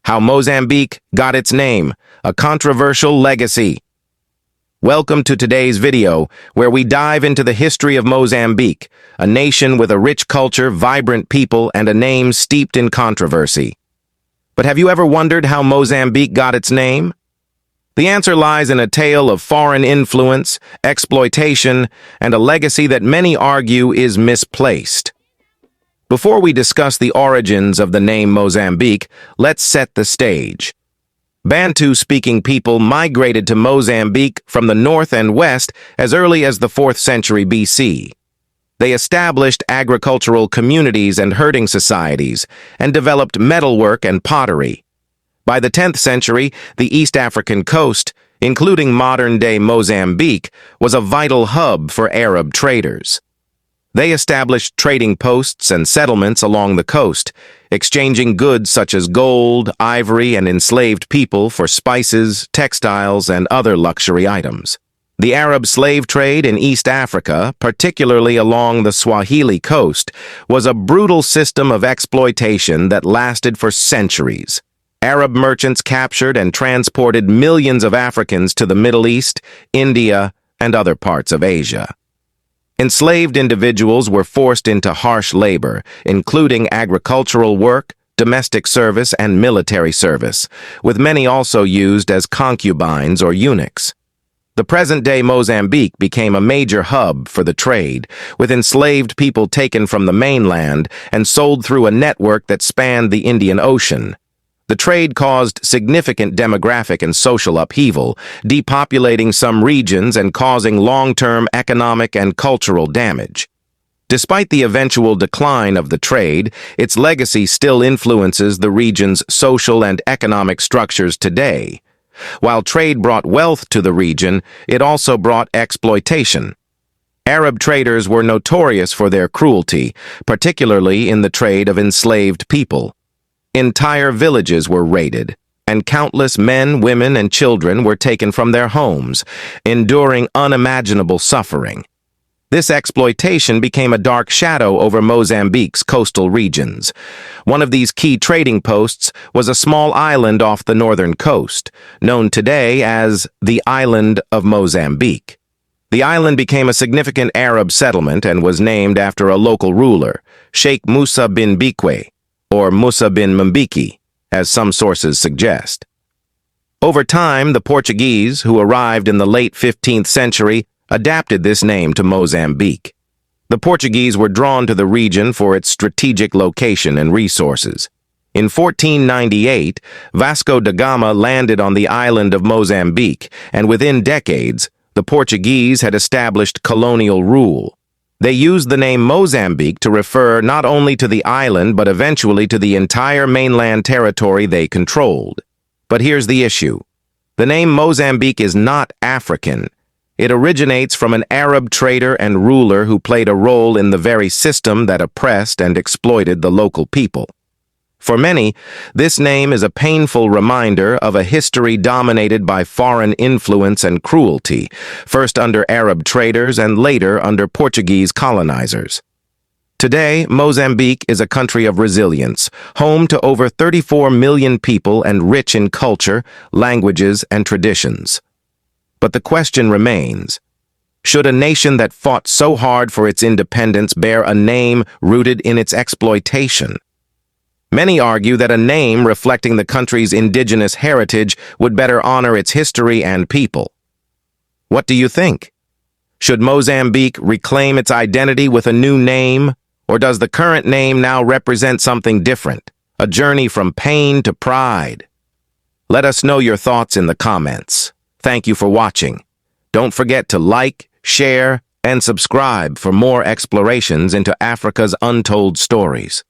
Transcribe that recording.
How Mozambique got its name, a controversial legacy. Welcome to today's video, where we dive into the history of Mozambique, a nation with a rich culture, vibrant people, and a name steeped in controversy. But have you ever wondered how Mozambique got its name? The answer lies in a tale of foreign influence, exploitation, and a legacy that many argue is misplaced. Before we discuss the origins of the name Mozambique, let's set the stage. Bantu-speaking people migrated to Mozambique from the north and west as early as the 4th century BC. They established agricultural communities and herding societies, and developed metalwork and pottery. By the 10th century, the East African coast, including modern-day Mozambique, was a vital hub for Arab traders. They established trading posts and settlements along the coast, exchanging goods such as gold, ivory, and enslaved people for spices, textiles, and other luxury items. The Arab slave trade in East Africa, particularly along the Swahili coast, was a brutal system of exploitation that lasted for centuries. Arab merchants captured and transported millions of Africans to the Middle East, India, and other parts of Asia. Enslaved individuals were forced into harsh labor, including agricultural work, domestic service, and military service, with many also used as concubines or eunuchs. The present-day Mozambique became a major hub for the trade, with enslaved people taken from the mainland and sold through a network that spanned the Indian Ocean. The trade caused significant demographic and social upheaval, depopulating some regions and causing long-term economic and cultural damage. Despite the eventual decline of the trade, its legacy still influences the region's social and economic structures today. While trade brought wealth to the region, it also brought exploitation. Arab traders were notorious for their cruelty, particularly in the trade of enslaved people. Entire villages were raided, and countless men, women, and children were taken from their homes, enduring unimaginable suffering. This exploitation became a dark shadow over Mozambique's coastal regions. One of these key trading posts was a small island off the northern coast, known today as the Island of Mozambique. The island became a significant Arab settlement and was named after a local ruler, Sheikh Musa bin Bikwe, or Musa bin Mbiki, as some sources suggest. Over time, the Portuguese, who arrived in the late 15th century, adapted this name to Mozambique. The Portuguese were drawn to the region for its strategic location and resources. In 1498, Vasco da Gama landed on the island of Mozambique, and within decades, the Portuguese had established colonial rule. They used the name Mozambique to refer not only to the island but eventually to the entire mainland territory they controlled. But here's the issue. The name Mozambique is not African. It originates from an Arab trader and ruler who played a role in the very system that oppressed and exploited the local people. For many, this name is a painful reminder of a history dominated by foreign influence and cruelty, first under Arab traders and later under Portuguese colonizers. Today, Mozambique is a country of resilience, home to over 34 million people and rich in culture, languages, and traditions. But the question remains, should a nation that fought so hard for its independence bear a name rooted in its exploitation? Many argue that a name reflecting the country's indigenous heritage would better honor its history and people. What do you think? Should Mozambique reclaim its identity with a new name, or does the current name now represent something different, a journey from pain to pride? Let us know your thoughts in the comments. Thank you for watching. Don't forget to like, share, and subscribe for more explorations into Africa's untold stories.